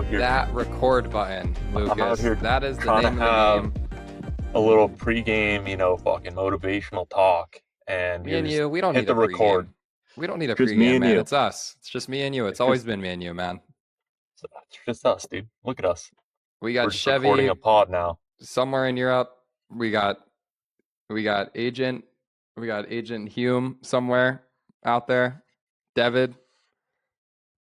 Hit that record button, I'm out Lucas. here That is the trying to name of the have game. a little pregame, fucking motivational talk, and Me you're and just you, we don't hit need a the record. pregame. We don't need a Just me pregame, and man. you. It's us. It's just me and you. It's It's just always been me and you, man. it's just us, dude. Look at us. We We're got just recording Chevy a pod now. somewhere in Europe. We got we got Agent we got Agent Hume somewhere out there. David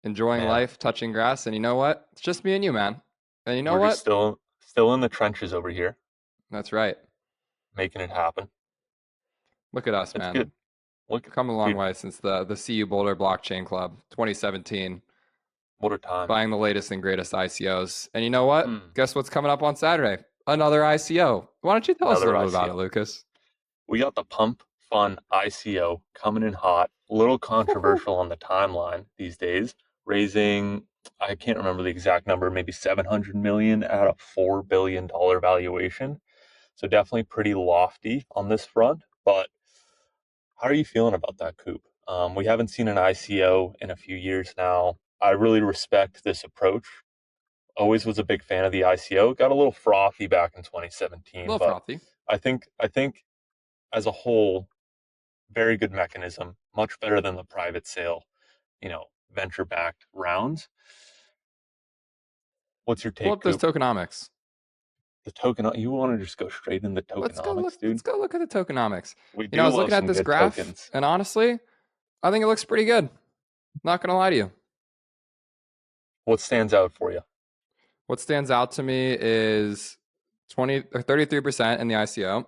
enjoying Man, life, touching grass, and you know what? It's just me and you, man. And you know we're just what? still in the trenches over here, That's right. making it happen. Look at us, It's man. good. Look, Come a long dude, way since the CU Boulder Blockchain Club 2017. what a time. Buying the latest and greatest ICOs. And you know what? Hmm. Guess what's coming up on Saturday? Another ICO. Why don't you tell us a Another little bit about it, ICO. Lucas? We got the Pump.fun ICO coming in hot. A little controversial on the timeline these days, raising, I can't remember the exact number, maybe 700 million at a $4 billion valuation. So definitely pretty lofty on this front. But how are you feeling about that, Coop? We haven't seen an ICO in a few years now. I really respect this approach. Always was a big fan of the ICO. Got a little frothy back in A 2017, little but frothy. I think as a whole, very good mechanism, much better than the private sale, venture backed rounds. What's your Pull take, up those Coop? tokenomics. The token, you want to just go straight into Let's go look. tokenomics, Let's dude? go look at the tokenomics. We I do was love looking at some this good graph, tokens. and honestly, I think it looks pretty good. Not gonna lie to you. What stands out for you? What stands out to me is 20 or 33% in the ICO,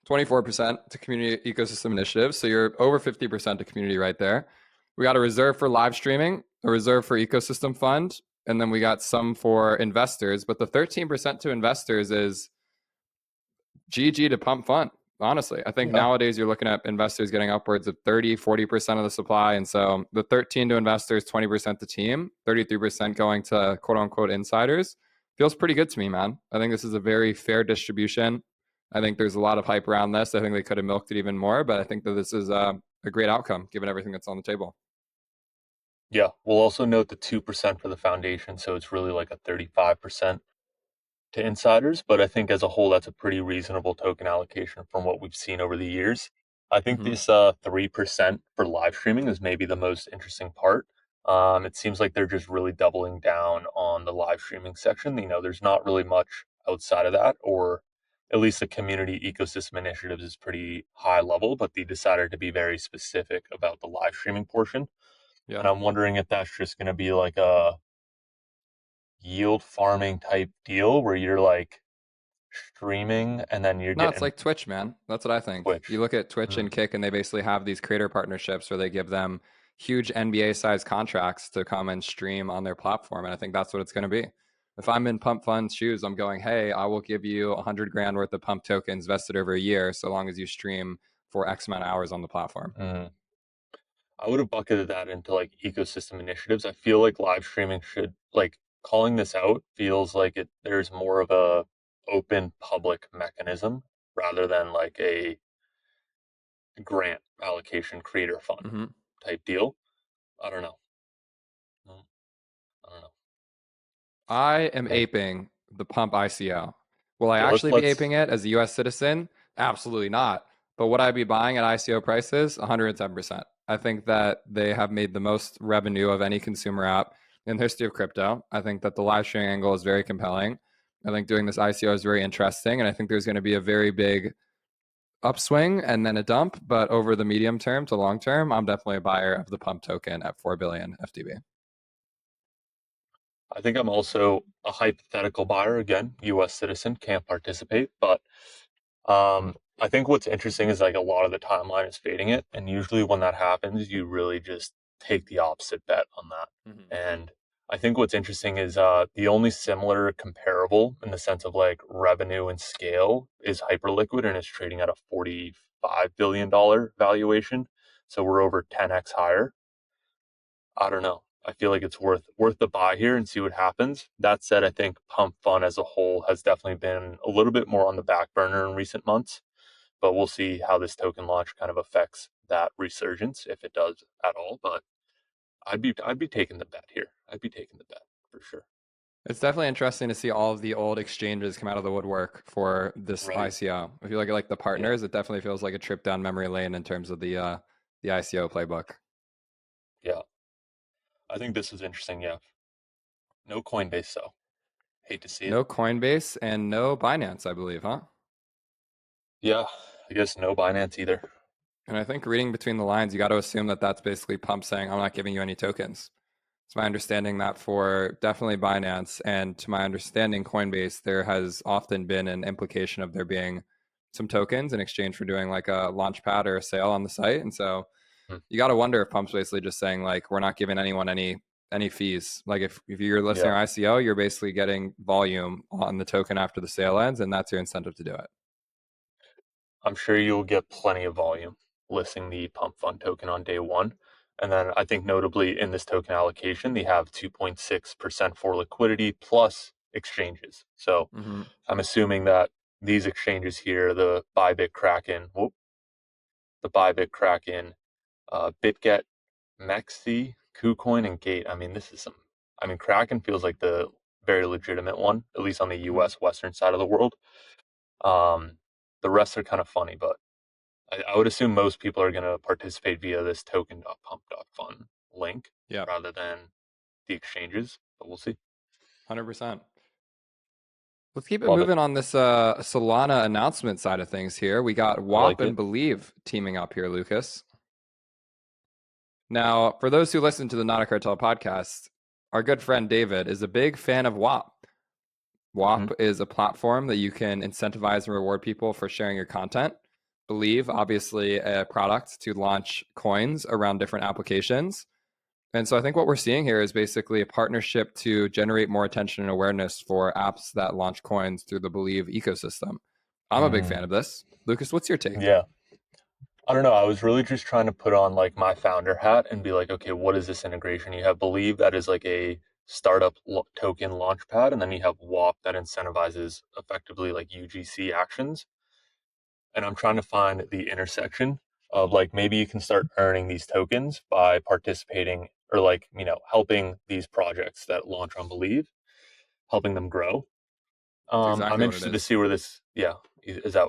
24% to community ecosystem initiatives. So you're over 50% to community right there. We got a reserve for live streaming, a reserve for ecosystem fund, and then we got some for investors. But the 13% to investors is GG to pump fund. Honestly, I think Yeah, nowadays you're looking at investors getting upwards of 30, 40% of the supply. And so the 13 to investors, 20% to team, 33% going to quote unquote insiders feels pretty good to me, man. I think this is a very fair distribution. I think there's a lot of hype around this. I think they could have milked it even more, but I think that this is a great outcome given everything that's on the table. yeah. We'll also note the 2% for the foundation, so it's really like a 35% to insiders. But I think as a whole, that's a pretty reasonable token allocation from what we've seen over the years. I think Mm-hmm. this 3% for live streaming is maybe the most interesting part. It seems like they're just really doubling down on the live streaming section. There's not really much outside of that, or at least the community ecosystem initiatives is pretty high level, but they decided to be very specific about the live streaming portion. Yeah. And I'm wondering if that's just going to be like a yield farming type deal where you're like streaming and then you're No, it's getting like Twitch, man. That's what I think. You Twitch. look at Twitch Mm, and Kick, and they basically have these creator partnerships where they give them huge NBA sized contracts to come and stream on their platform. And I think that's what it's going to be. If I'm in Pump Fund's shoes, I'm going, hey, I will give you 100 grand worth of pump tokens vested over a year so long as you stream for X amount of hours on the platform. mm. I would have bucketed that into like ecosystem initiatives. I feel like live streaming should like calling this out feels like there's more of a open public mechanism rather than like a grant allocation creator fund Mm-hmm. type deal. I don't know. Mm, I don't know. I am Maybe. aping the Pump ICO. Will I Yeah, let's actually be let's aping it as a US citizen? Absolutely not. But would I be buying at ICO prices? 110%. I think that they have made the most revenue of any consumer app in the history of crypto. I think that the live streaming angle is very compelling. I think doing this ICO is very interesting. And I think there's going to be a very big upswing and then a dump. But over the medium term to long term, I'm definitely a buyer of the Pump token at 4 billion FTB. I think I'm also a hypothetical buyer again, US citizen, can't participate, but I think what's interesting is like a lot of the timeline is fading it, and usually when that happens, you really just take the opposite bet on that. Mm-hmm. And I think what's interesting is the only similar comparable in the sense of like revenue and scale is Hyperliquid, and it's trading at a $45 billion valuation. So we're over 10x higher. I don't know. I feel like it's worth the buy here and see what happens. That said, I think Pump Fun as a whole has definitely been a little bit more on the back burner in recent months, but we'll see how this token launch kind of affects that resurgence if it does at all. But I'd be taking the bet here. I'd be taking the bet for sure. It's definitely interesting to see all of the old exchanges come out of the woodwork for this Right. ICO. If you look at like the Yeah. partners, it definitely feels like a trip down memory lane in terms of the ICO playbook. Yeah. I think this is interesting. Yeah. No Coinbase though. Hate to see it. No Coinbase and no Binance, I believe, huh? Yeah. I guess no Binance either. And I think reading between the lines, you got to assume that that's basically Pump saying, I'm not giving you any tokens. It's my understanding that for definitely Binance and to my understanding, Coinbase, there has often been an implication of there being some tokens in exchange for doing like a launch pad or a sale on the site. And so Hmm. you got to wonder if Pump's basically just saying like, we're not giving anyone any fees. Like if you're listing Yeah. your ICO, you're basically getting volume on the token after the sale ends, and that's your incentive to do it. I'm sure you'll get plenty of volume listing the Pump Fund token on day one. And then I think notably in this token allocation, they have 2.6% for liquidity plus exchanges. So Mm-hmm. I'm assuming that these exchanges here, the Bybit Kraken, the Bybit Kraken, BitGet, Mexi, KuCoin, and Gate. I mean, this is some. I mean, Kraken feels like the very legitimate one, at least on the Mm-hmm. U.S. Western side of the world. Um, the rest are kind of funny, but I would assume most people are going to participate via this token.pump.fun link Yeah, rather than the exchanges, but we'll see. 100%. Let's keep it Love it. moving on this Solana announcement side of things here. We got I Whop like it. and Believe teaming up here, Lucas. Now, for those who listen to the Not A Cartel podcast, our good friend David is a big fan of Whop. Hmm. Whop is a platform that you can incentivize and reward people for sharing your content. Believe, obviously, a product to launch coins around different applications. And so I think what we're seeing here is basically a partnership to generate more attention and awareness for apps that launch coins through the Believe ecosystem. I'm a big fan Mm, of this. Lucas, what's your take? yeah. I don't know. I was really just trying to put on like my founder hat and be like, okay, what is this integration? You have Believe that is like a startup token launchpad, and then you have WAP that incentivizes effectively like UGC actions. And I'm trying to find the intersection of like maybe you can start earning these tokens by participating or like, helping these projects that launch on Believe, helping them grow. It's I'm exactly what it interested to is. see where this, yeah, is that,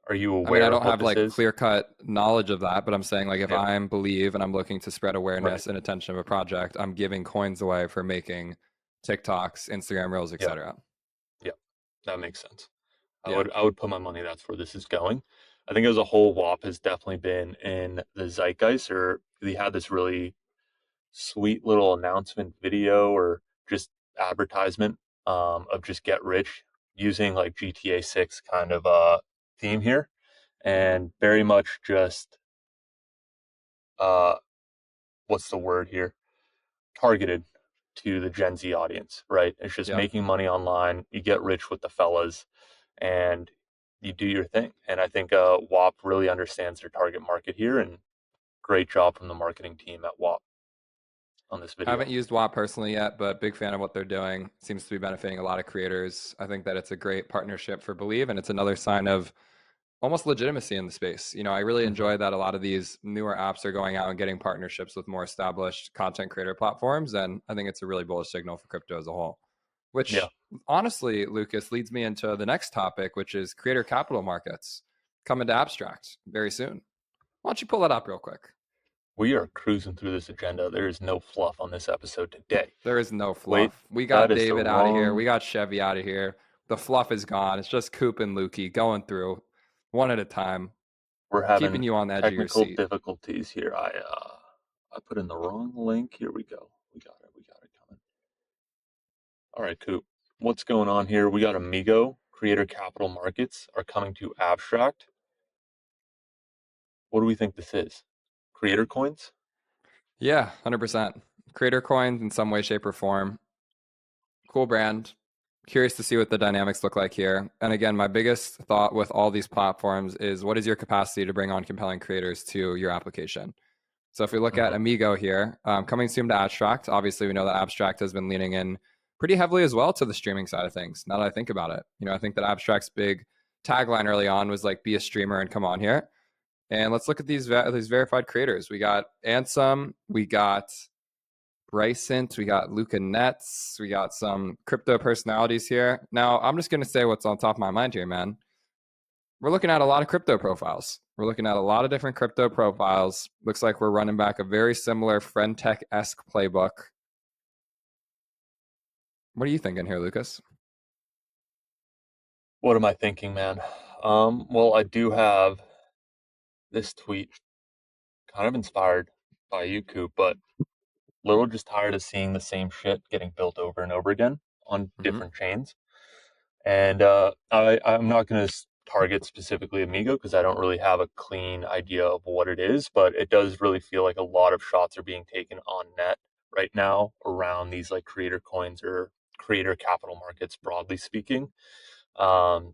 are you I mean, I aware of don't what have this like is? clear cut knowledge of that, but I'm saying like if Yeah, I'm Believe and I'm looking to spread right. awareness and attention of a project, I'm giving coins away for making TikToks, Instagram Reels, Yeah, etc. yeah, that makes sense. Yeah. I would put my money that's where this is going. I think as a whole, WAP has definitely been in the zeitgeist, or they had this really sweet little announcement video or just advertisement of just get rich using like GTA 6 kind of theme here, Mm-hmm. and very much just uh, what's the word here? Targeted to the Gen Z audience, right? It's just Yep. making money online. You get rich with the fellas, and you do your thing. And I think WAP really understands their target market here, and great job from the marketing team at WAP on this video. Haven't used WAP personally yet, but big fan of what they're doing. Seems to be benefiting a lot of creators. I think that it's a great partnership for Believe, and it's another sign of almost legitimacy in the space. You know, I really Hmm. enjoy that a lot of these newer apps are going out and getting partnerships with more established content creator platforms. And I think it's a really bullish signal for crypto as a whole, Yeah, which honestly, Lucas, leads me into the next topic, which is creator capital markets coming to abstract very soon. Why don't you pull that up real quick? we are cruising through this agenda. There is no fluff on this episode today. There is no Wait, fluff. We that got is the David out of here. We wrong. got Chevy out of here. The fluff is gone. It's just Coop and Lukey going through one at a time, We're keeping having you on the edge of your technical seat. difficulties here. I put in the wrong link. Here we go. We got it. We got it coming. All right, Coop. What's going on here? We got Amigo Creator Capital Markets are coming to Abstract. What do we think this is? Creator coins? Yeah, 100%. Creator coins in some way, shape, or form. Cool brand. Curious to see what the dynamics look like here. And again, my biggest thought with all these platforms is what is your capacity to bring on compelling creators to your application? So if we look at Hmm. Amigo here, coming soon to Abstract, obviously we know that Abstract has been leaning in pretty heavily as well to the streaming side of things. Now that I think about it, you know, I think that Abstract's big tagline early on was like, be a streamer and come on here. And let's look at these verified creators. We got Ansem, we got Brycent, we got Luca Nets, we got some crypto personalities here. Now, I'm just going to say what's on top of my mind here, man. We're looking at a lot of crypto profiles. We're looking at a lot of different crypto profiles. Looks like we're running back a very similar FriendTech-esque playbook. What are you thinking here, Lucas? What am I thinking, man? Well, I do have this tweet kind of inspired by you, Coop, but little just tired of seeing the same shit getting built over and over again on Mm-hmm. different chains. And I'm not going to target specifically Amigo because I don't really have a clean idea of what it is, but it does really feel like a lot of shots are being taken on net right now around these like creator coins or creator capital markets, broadly speaking. Um,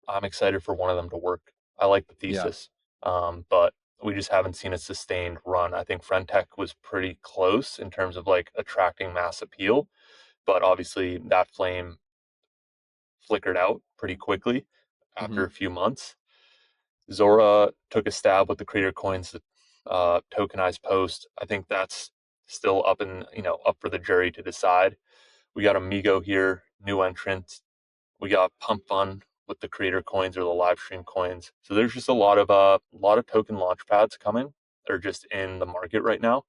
I'm excited for one of them to work. I like the Yeah. thesis, but we just haven't seen a sustained run. I think FriendTech was pretty close in terms of like attracting mass appeal, but obviously that flame flickered out pretty quickly after Mm-hmm. a few months. Zora took a stab with the creator coins tokenized post. I think that's still up for the jury to decide. We got Amigo here, new entrant. We got Pump.fun with the creator coins or the live stream coins. So there's just a lot of token launch pads coming. They're just in the market right now.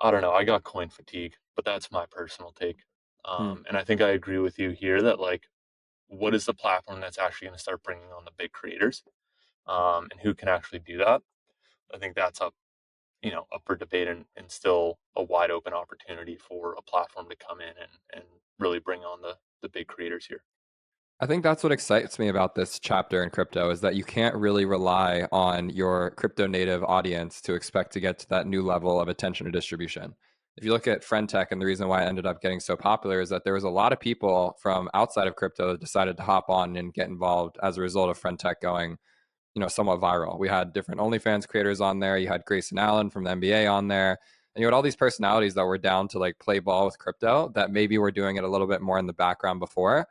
I don't know. I got coin fatigue, but that's my personal take. Hmm. And I think I agree with you here that like, what is the platform that's actually going to start bringing on the big creators, and who can actually do that? I think that's up for debate and still a wide open opportunity for a platform to come in and really bring on the big creators here. I think that's what excites me about this chapter in crypto is that you can't really rely on your crypto native audience to expect to get to that new level of attention or distribution. If you look at FriendTech, and the reason why it ended up getting so popular is that there was a lot of people from outside of crypto that decided to hop on and get involved as a result of FriendTech going, somewhat viral. We had different OnlyFans creators on there. You had Grayson Allen from the NBA on there. And you had all these personalities that were down to like play ball with crypto that maybe were doing it a little bit more in the background before.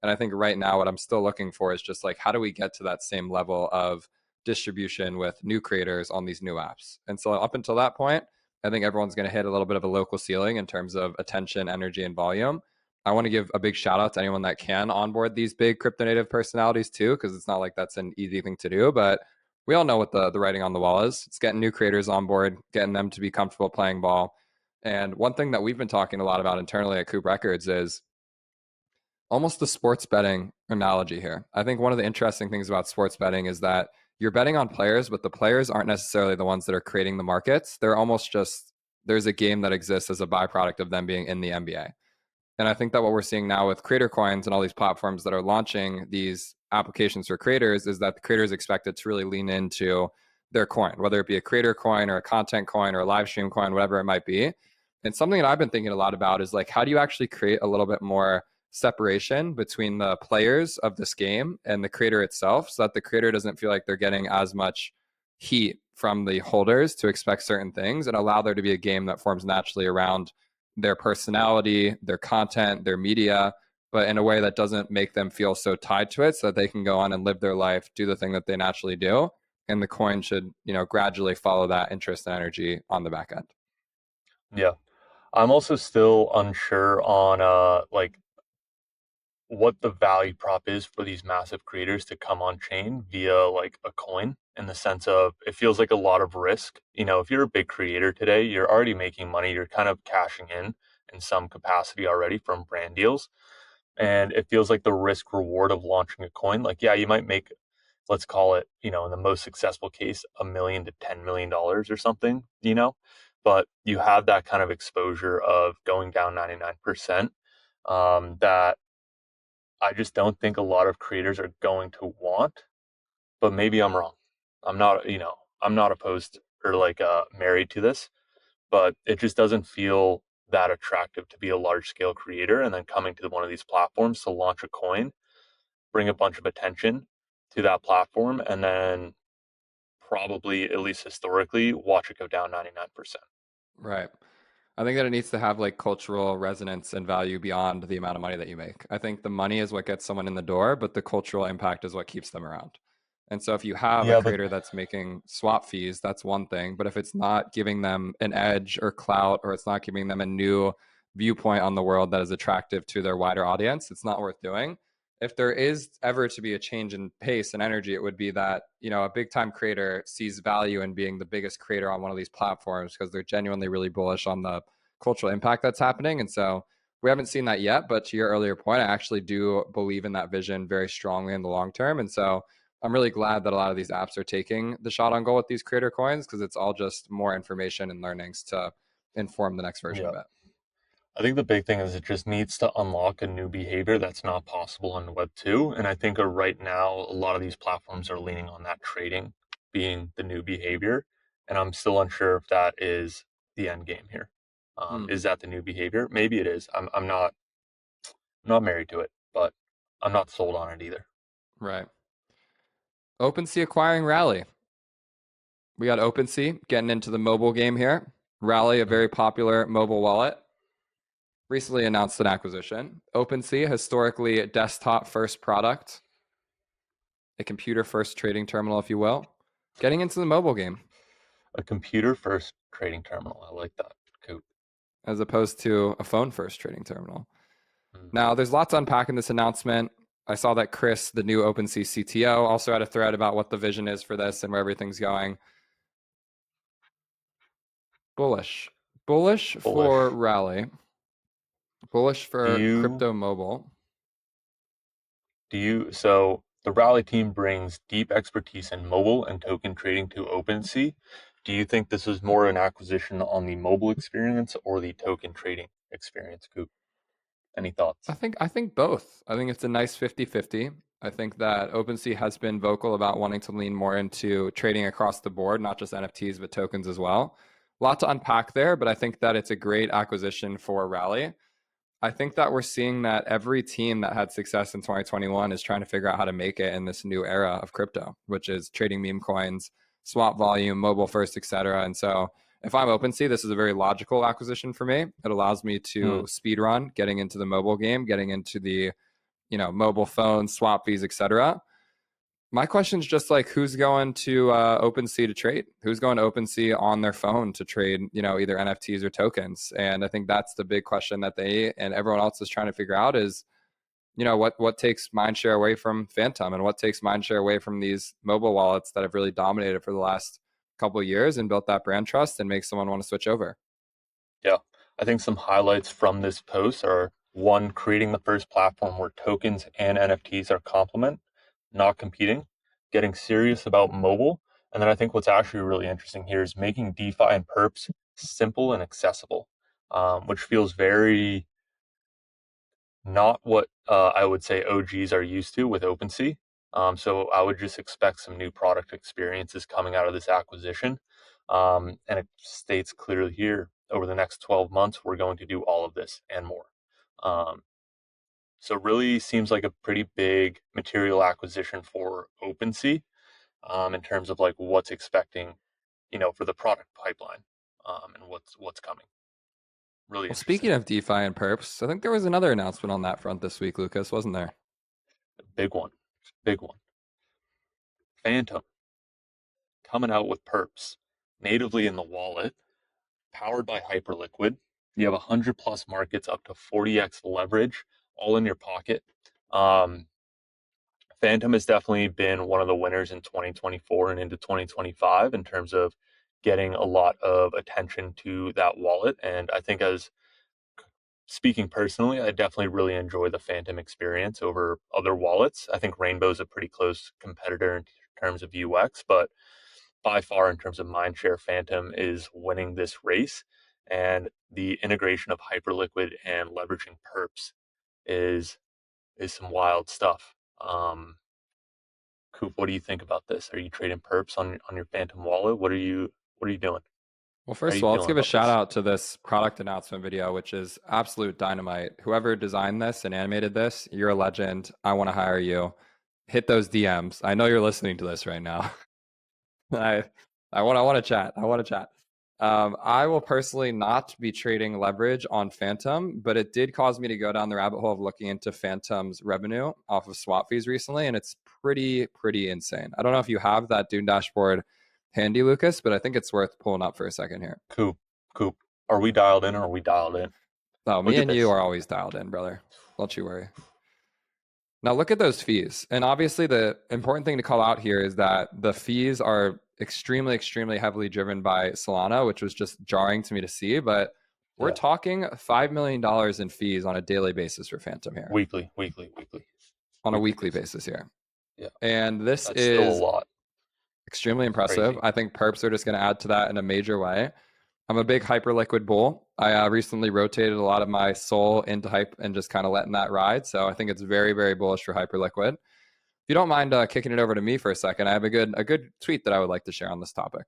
And I think right now what I'm still looking for is just like how do we get to that same level of distribution with new creators on these new apps? And so up until that point, I think everyone's going to hit a little bit of a local ceiling in terms of attention, energy, and volume. I want to give a big shout out to anyone that can onboard these big crypto native personalities too, because it's not like that's an easy thing to do. But we all know what the writing on the wall is. It's getting new creators on board, getting them to be comfortable playing ball. And one thing that we've been talking a lot about internally at Coop Records is almost the sports betting analogy here. I think one of the interesting things about sports betting is that you're betting on players, but the players aren't necessarily the ones that are creating the markets. They're almost just there's a game that exists as a byproduct of them being in the NBA. And I think that what we're seeing now with creator coins and all these platforms that are launching these applications for creators is that the creators expected to really lean into their coin, whether it be a creator coin or a content coin or a live stream coin, whatever it might be. And something that I've been thinking a lot about is like, how do you actually create a little bit more separation between the players of this game and the creator itself so that the creator doesn't feel like they're getting as much heat from the holders to expect certain things and allow there to be a game that forms naturally around their personality, their content, their media, but in a way that doesn't make them feel so tied to it so that they can go on and live their life, do the thing that they naturally do. And the coin should, gradually follow that interest and energy on the back end. Yeah. I'm also still unsure on like what the value prop is for these massive creators to come on chain via like a coin, in the sense of it feels like a lot of risk. If you're a big creator today, you're already making money, you're kind of cashing in some capacity already from brand deals. And it feels like the risk reward of launching a coin, like, yeah, you might make, let's call it, in the most successful case, $1 million to $10 million or something, but you have that kind of exposure of going down 99%, that I just don't think a lot of creators are going to want, but maybe I'm wrong. I'm not opposed or like married to this, but it just doesn't feel that attractive to be a large scale creator and then coming to one of these platforms to launch a coin, bring a bunch of attention to that platform, and then probably, at least historically, watch it go down 99%. Right. I think that it needs to have like cultural resonance and value beyond the amount of money that you make. I think the money is what gets someone in the door, but the cultural impact is what keeps them around. And so if you have a Yeah, but creator that's making swap fees, that's one thing. But if it's not giving them an edge or clout, or it's not giving them a new viewpoint on the world that is attractive to their wider audience, it's not worth doing. If there is ever to be a change in pace and energy, it would be that, you know, a big time creator sees value in being the biggest creator on one of these platforms because they're genuinely really bullish on the cultural impact that's happening. And so we haven't seen that yet, but to your earlier point, I actually do believe in that vision very strongly in the long term. And so I'm really glad that a lot of these apps are taking the shot on goal with these creator coins, because it's all just more information and learnings to inform the next version yeah, of it. I think the big thing is it just needs to unlock a new behavior that's not possible on Web 2. And I think right now, a lot of these platforms are leaning on that trading being the new behavior. And I'm still unsure if that is the end game here. Hmm, Is that the new behavior? Maybe it is. I'm not married to it, but I'm not sold on it either. right. OpenSea acquiring Rally. We got OpenSea getting into the mobile game here. Rally, a very popular mobile wallet, recently announced an acquisition. OpenSea, historically a desktop first product, a computer first trading terminal, if you will, getting into the mobile game A computer first trading terminal. I like that. Coop. as opposed to a phone first trading terminal. Mm. Now, there's lots to unpack in this announcement. I saw that Chris, the new OpenSea CTO, also had a thread about what the vision is for this and where everything's going. Bullish. Bullish for Bullish. Rally. Bullish Do for you crypto mobile. so the Rally team brings deep expertise in mobile and token trading to OpenSea. Do you think this is more an acquisition on the mobile experience or the token trading experience, Coop? Any thoughts? I think both. I think it's a nice 50-50. I think that OpenSea has been vocal about wanting to lean more into trading across the board, not just NFTs, but tokens as well. A lot to unpack there, but I think that it's a great acquisition for Rally. I think that we're seeing that every team that had success in 2021 is trying to figure out how to make it in this new era of crypto, which is trading meme coins, swap volume, mobile first, etc. And so if I'm OpenSea, this is a very logical acquisition for me. It allows me Hmm. to speed run, getting into the mobile game, getting into the, you know, mobile phone, swap fees, etc. My question is just like, who's going to OpenSea to trade? Who's going to OpenSea on their phone to trade, you know, either NFTs or tokens? And I think that's the big question that they and everyone else is trying to figure out is, you know, what takes mindshare away from Phantom, and what takes mindshare away from these mobile wallets that have really dominated for the last couple of years and built that brand trust and make someone want to switch over. Yeah, I think some highlights from this post are one, creating the first platform where tokens and NFTs are complement, not competing, getting serious about mobile. And then I think what's actually really interesting here is making DeFi and perps simple and accessible, which feels very not what I would say OGs are used to with OpenSea. So I would just expect some new product experiences coming out of this acquisition. And it states clearly here over the next 12 months, we're going to do all of this and more. Um, so really seems like a pretty big material acquisition for OpenSea in terms of like what's expecting, for the product pipeline and what's coming. Really Well, speaking interesting. of DeFi and perps, I think there was another announcement on that front this week, Lucas, wasn't there? Big one. Big one. Phantom coming out with perps natively in the wallet, powered by Hyperliquid. You have 100 plus markets up to 40x leverage, all in your pocket. Um, Phantom has definitely been one of the winners in 2024 and into 2025 in terms of getting a lot of attention to that wallet. And I think, as speaking personally, I definitely really enjoy the Phantom experience over other wallets. I think Rainbow's a pretty close competitor in terms of UX, but by far in terms of mindshare, Phantom is winning this race. And the integration of Hyperliquid and leveraging perps is is some wild stuff. Coop, what do you think about this? Are you trading perps on your Phantom wallet? What are you doing? Well, How are first of you all, let's feeling give a about shout this? out to this product announcement video, which is absolute dynamite. Whoever designed this and animated this, you're a legend. I want to hire you. Hit those DMs. I know you're listening to this right now. I I want to chat. I want to chat. I will personally not be trading leverage on Phantom, but it did cause me to go down the rabbit hole of looking into Phantom's revenue off of swap fees recently, and it's pretty insane. I don't know if you have that Dune dashboard handy, Lucas, but I think it's worth pulling up for a second here. Coop, are we dialed in or are we dialed in? Oh, Look me at and you this. are always dialed in, brother. Don't you worry. Now look at those fees. And obviously the important thing to call out here is that the fees are extremely heavily driven by Solana, which was just jarring to me to see. But we're Yeah. talking $5 million in fees on a daily basis for Phantom here. Weekly. On a weekly basis here. Yeah. And this That's still a is lot. extremely impressive. Crazy. I think perps are just going to add to that in a major way. I'm a big Hyperliquid bull. I recently rotated a lot of my soul into Hype and just kind of letting that ride. So I think it's very bullish for Hyperliquid. If you don't mind kicking it over to me for a second, I have a good tweet that I would like to share on this topic.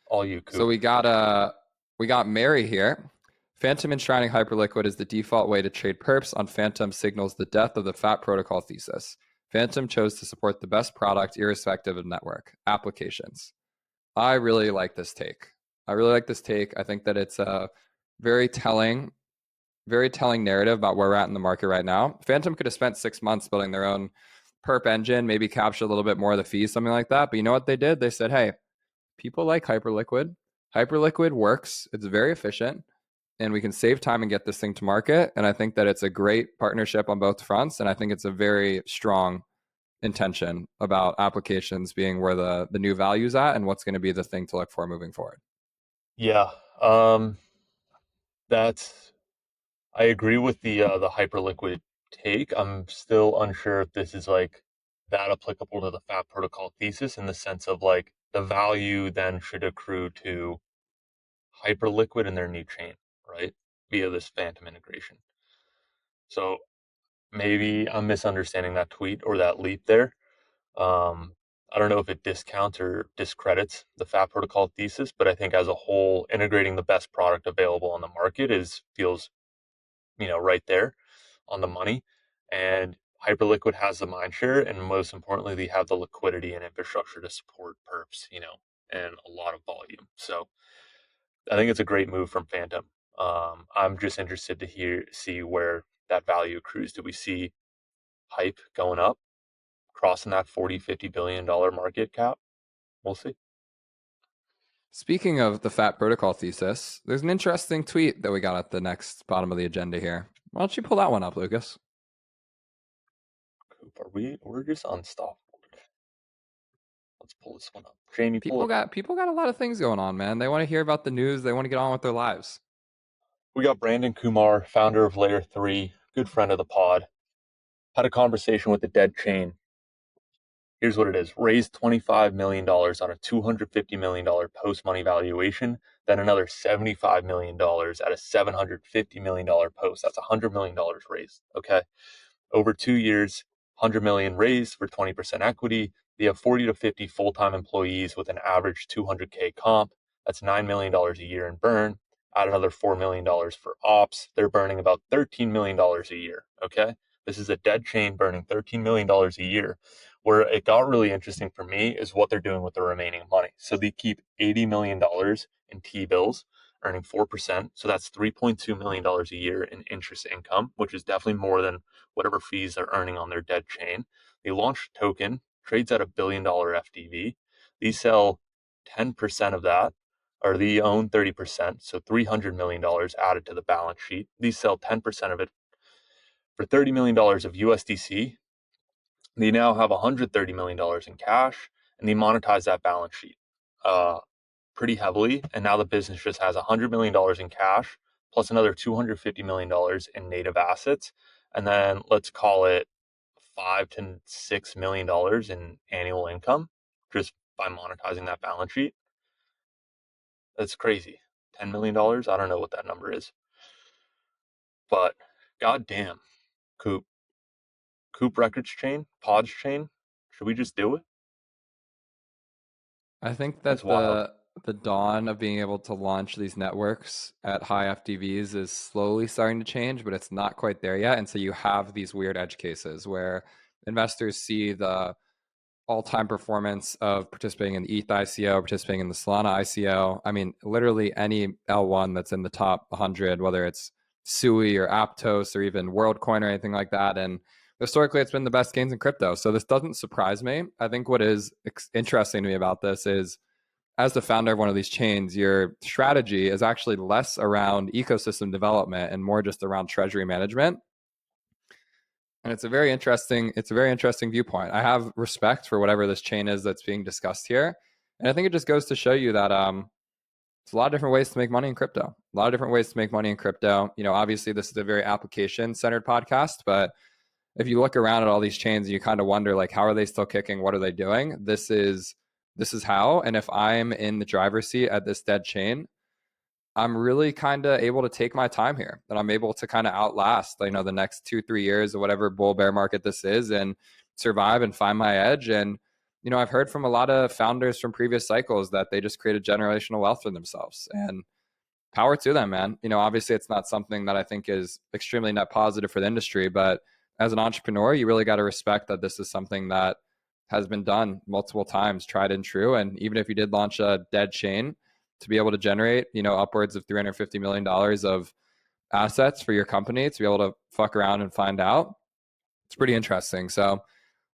All you, Coop. So we got Mary here. Phantom enshrining Hyperliquid is the default way to trade perps on Phantom signals the death of the FAT protocol thesis. Phantom chose to support the best product irrespective of network applications. I really like this take. I think that it's a very telling narrative about where we're at in the market right now. Phantom could have spent 6 months building their own perp engine, maybe capture a little bit more of the fees, something like that. But you know what they did? They said, hey, people like Hyperliquid. Hyperliquid works. It's very efficient and we can save time and get this thing to market. And I think that it's a great partnership on both fronts. And I think it's a very strong intention about applications being where the new value's at and what's going to be the thing to look for moving forward. Yeah. I agree with the Hyperliquid take. I'm still unsure if this is like that applicable to the FAT protocol thesis in the sense of like the value then should accrue to Hyperliquid and their new chain, right? Via this Phantom integration. So maybe I'm misunderstanding that tweet or that leap there. I don't know if it discounts or discredits the FAT protocol thesis, but I think as a whole, integrating the best product available on the market feels right there on the money. And Hyperliquid has the mindshare, and most importantly, they have the liquidity and infrastructure to support perps, and a lot of volume. So I think it's a great move from Phantom. I'm just interested to see where that value accrues. Do we see Hype going up, crossing that 40, $50 billion market cap? We'll see. Speaking of the FAT protocol thesis, there's an interesting tweet that we got at the next bottom of the agenda here. Why don't you pull that one up, Lucas? Coop, we're just unstoppable today. Let's pull this one up. Jamie, People got a lot of things going on, man. They want to hear about the news. They want to get on with their lives. We got Brandon Kumar, founder of Layer 3, good friend of the pod. Had a conversation with the dead chain. Here's what it is. Raised $25 million on a $250 million post-money valuation, then another $75 million at a $750 million post. That's $100 million raised, okay? Over 2 years, $100 million raised for 20% equity. They have 40 to 50 full-time employees with an average $200K comp. That's $9 million a year in burn. Add another $4 million for ops. They're burning about $13 million a year, okay? This is a dead chain burning $13 million a year. Where it got really interesting for me is what they're doing with the remaining money. So they keep $80 million in T-bills, earning 4%. So that's $3.2 million a year in interest income, which is definitely more than whatever fees they're earning on their dead chain. They launched a token, trades at $1 billion FDV. They sell 10% of that, or they own 30%, so $300 million added to the balance sheet. They sell 10% of it for $30 million of USDC. They now have $130 million in cash, and they monetize that balance sheet pretty heavily. And now the business just has $100 million in cash, plus another $250 million in native assets. And then let's call it $5 to $6 million in annual income just by monetizing that balance sheet. That's crazy. $10 million? I don't know what that number is. But goddamn, Coop Records chain, Pods chain, should we just do it? I think That's that wild. the dawn of being able to launch these networks at high FDVs is slowly starting to change, but it's not quite there yet. And so you have these weird edge cases where investors see the all-time performance of participating in the ETH ICO, participating in the Solana ICO. I mean, literally any L1 that's in the top 100, whether it's Sui or Aptos or even WorldCoin or anything like that. And historically, it's been the best gains in crypto. So this doesn't surprise me. I think what is interesting to me about this is, as the founder of one of these chains, your strategy is actually less around ecosystem development and more just around treasury management. And it's a very interesting viewpoint. I have respect for whatever this chain is that's being discussed here. And I think it just goes to show you that there's a lot of different ways to make money in crypto. A lot of different ways to make money in crypto. You know, obviously this is a very application-centered podcast, but if you look around at all these chains, you kind of wonder, like, how are they still kicking? What are they doing? This is how. And if I'm in the driver's seat at this dead chain, I'm really kind of able to take my time here, and I'm able to kind of outlast, you know, the next 2-3 years of whatever bull bear market this is, and survive and find my edge. And, you know, I've heard from a lot of founders from previous cycles that they just created generational wealth for themselves, and power to them, man. You know, obviously it's not something that I think is extremely net positive for the industry, but as an entrepreneur, you really got to respect that this is something that has been done multiple times, tried and true. And even if you did launch a dead chain, to be able to generate, you know, upwards of $350 million of assets for your company, to be able to fuck around and find out, it's pretty interesting. So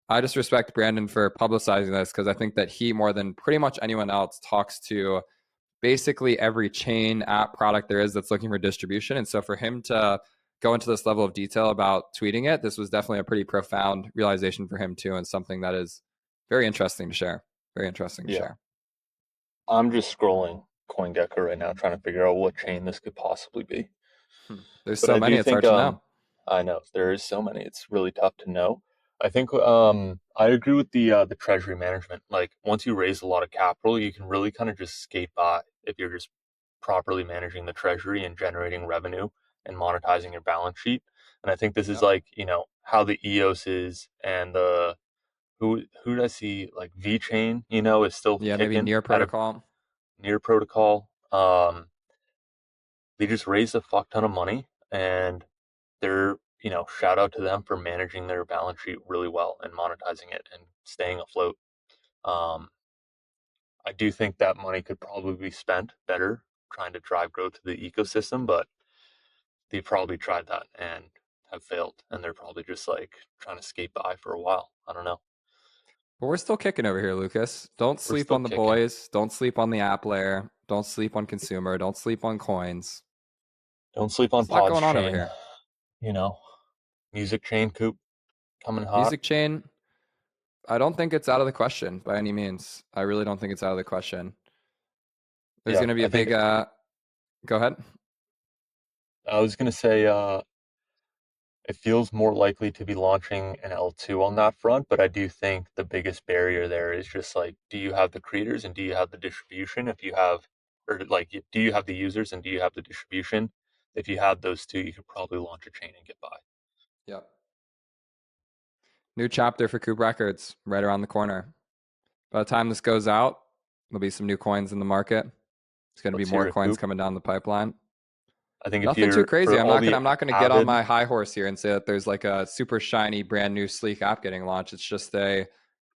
I just respect Brandon for publicizing this, because I think that he, more than pretty much anyone else, talks to basically every chain, app, product there is that's looking for distribution. And so for him to go into this level of detail about tweeting it, this was definitely a pretty profound realization for him too, and something that is very interesting to share. Very interesting to share. I'm just scrolling CoinGecko right now, trying to figure out what chain this could possibly be. There's But so I many, do it's think, hard to know. I know there is so many. It's really tough to know. I think I agree with the treasury management. Like, once you raise a lot of capital, you can really kind of just skate by if you're just properly managing the treasury and generating revenue and monetizing your balance sheet. And I think this is Yep. like, you know, how the EOS is, and the who did I see, like VeChain, you know, is still Yeah, maybe kicking Near at a Protocol. near protocol. They just raised a fuck ton of money, and they're, you know, shout out to them for managing their balance sheet really well and monetizing it and staying afloat. Um, I do think that money could probably be spent better trying to drive growth to the ecosystem, but they probably tried that and have failed, and they're probably just like trying to skate by for a while. I don't know. But we're still kicking over here, Lucas. Don't We're sleep still on the kicking. boys. Don't sleep on the app layer. Don't sleep on consumer. Don't sleep on coins. Don't sleep on There's a lot Pod's going on over chain. here. You know, music chain, Coop, coming hot. Music chain, I don't think it's out of the question by any means. I really don't think it's out of the question. There's Yeah, going to be I a think big, go ahead. I was gonna say it feels more likely to be launching an L2 on that front, but I do think the biggest barrier there is just like, do you have the creators and do you have the distribution? If you have, or like, do you have the users and do you have the distribution? If you have those two, you could probably launch a chain and get by. Yep. New chapter for Coop Records right around the corner. By the time this goes out, there'll be some new coins in the market. There's going to be Let's hear more it, coins Coop. coming down the pipipeline. I think if Nothing too you're, crazy. for I'm all not gonna the I'm not gonna get on avid, my high horse here and say that there's like a super shiny, brand new, sleek app getting launched. It's just a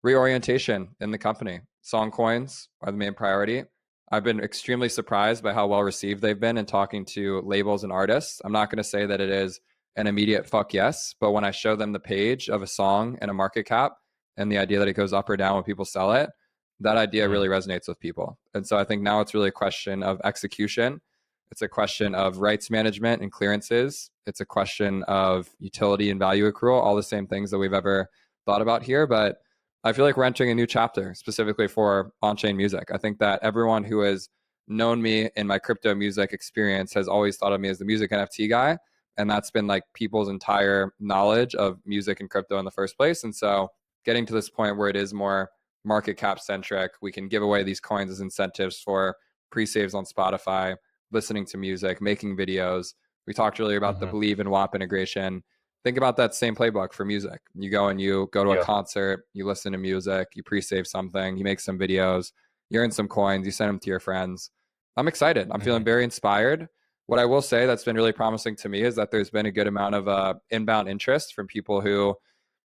reorientation in the company. Song coins are the main priority. I've been extremely surprised by how well received they've been in talking to labels and artists. I'm not going to say that it is an immediate fuck yes, but when I show them the page of a song and a market cap and the idea that it goes up or down when people sell it, that idea Mhm. really resonates with people. And so I think now it's really a question of execution. It's a question of rights management and clearances. It's a question of utility and value accrual, all the same things that we've ever thought about here. But I feel like we're entering a new chapter specifically for on-chain music. I think that everyone who has known me in my crypto music experience has always thought of me as the music NFT guy. And that's been like people's entire knowledge of music and crypto in the first place. And so getting to this point where it is more market cap centric, we can give away these coins as incentives for pre-saves on Spotify, listening to music, making videos. We talked earlier about the Mhm. Believe in Whop integration. Think about that same playbook for music. You go and you go to a Yeah. concert, you listen to music, you pre-save something, you make some videos, you earn some coins, you send them to your friends. I'm excited. I'm feeling Mhm. very inspired. What I will say that's been really promising to me is that there's been a good amount of inbound interest from people who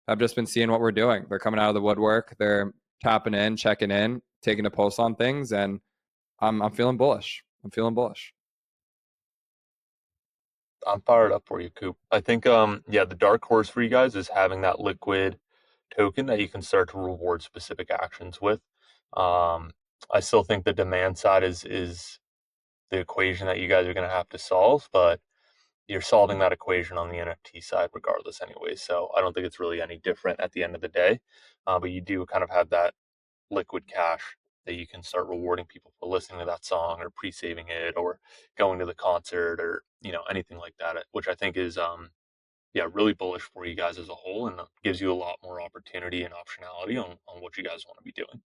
have just been seeing what we're doing. They're coming out of the woodwork. They're tapping in, checking in, taking a pulse on things, and I'm feeling bullish. I'm feeling bullish. I'm fired up for you, Coop. I think yeah, the dark horse for you guys is having that liquid token that you can start to reward specific actions with. Um, I still think the demand side is the equation that you guys are going to have to solve, but you're solving that equation on the NFT side regardless anyway. So I don't think it's really any different at the end of the day. But you do kind of have that liquid cash that you can start rewarding people for listening to that song or pre-saving it or going to the concert or anything like that, which I think is yeah, really bullish for you guys as a whole and gives you a lot more opportunity and optionality on what you guys want to be doing.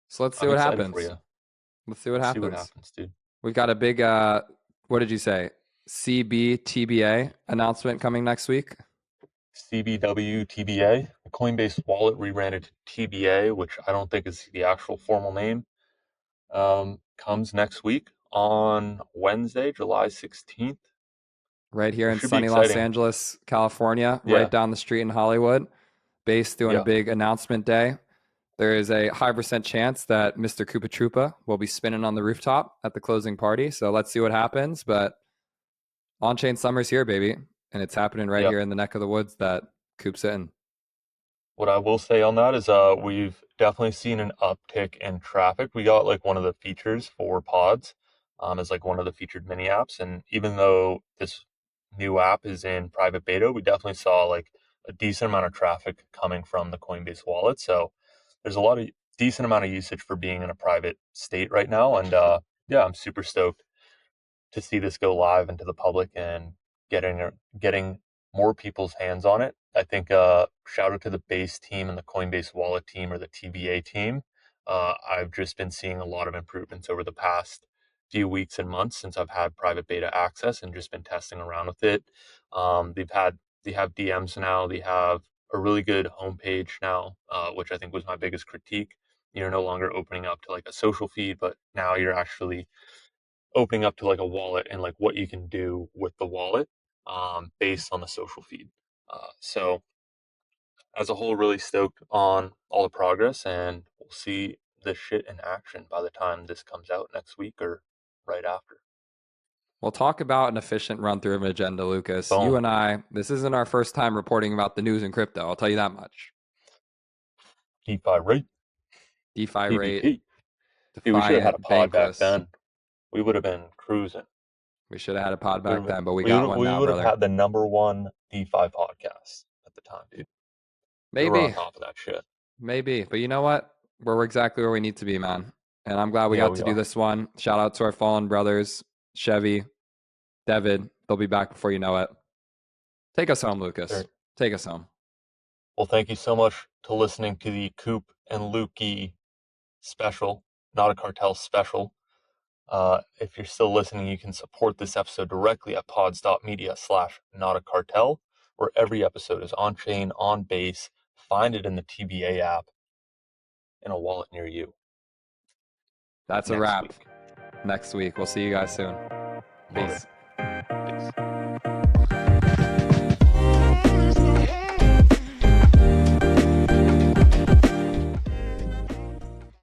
So let's see I'm what excited for happens. you. Let's see what Let's see what happens. happens, dude. We've got a big what did you say? CBTBA announcement coming next week. CBW TBA, the Coinbase Wallet rebranded to TBA, which I don't think is the actual formal name, comes next week on Wednesday, July 16th. Right here It in should be sunny Los exciting. Angeles, California, right Yeah, down the street in Hollywood. Base doing a yeah. big announcement day. There is a high percent chance that Mr. Koopa Troopa will be spinning on the rooftop at the closing party. So let's see what happens. But on-chain summer's here, baby. And it's happening right Yeah. here in the neck of the woods that Coop's in. What I will say on that is we've definitely seen an uptick in traffic. We got like one of the features for pods as like one of the featured mini apps. And even though this new app is in private beta, we definitely saw like a decent amount of traffic coming from the Coinbase wallet. So there's a lot of decent amount of usage for being in a private state right now. And yeah, I'm super stoked to see this go live into the public and getting more people's hands on it. I think shout out to the base team and the Coinbase Wallet team or the TBA team. I've just been seeing a lot of improvements over the past few weeks and months since I've had private beta access and just been testing around with it. They have DMs now. They have a really good homepage now, which I think was my biggest critique. You're no longer opening up to like a social feed, but now you're actually opening up to like a wallet and like what you can do with the wallet based on the social feed. So as a whole, really stoked on all the progress, and we'll see this shit in action by the time this comes out next week or right after. We'll talk about an efficient run through of an agenda, Lucas. You Boom. and I, this isn't our first time reporting about the news in crypto. I'll tell you that much. DeFi rate, DeFi rate, PVP. Dude, we should have had a Defiant, pod back Bankless. then. We would have been cruising. We should have had a pod We back would have, then, but we we got would, one we now, would have brother. had the number one DeFi podcast at the time, dude. We were on Maybe, top of that shit. maybe. But you know what? We're exactly where we need to be, man. And I'm glad we Yeah, got we to do are. this one. Shout out to our fallen brothers, Chevy, David. They'll be back before you know it. Take us home, Lucas. Take us home. Well, thank you so much to listening to the Coop and Lukey special, Not A Cartel special. If you're still listening, you can support this episode directly at pods.media/Not A Cartel, where every episode is on chain, on base. Find it in the TBA app in a wallet near you. That's a Next wrap. week. Next week. We'll see you guys soon. Love Peace. it. Peace.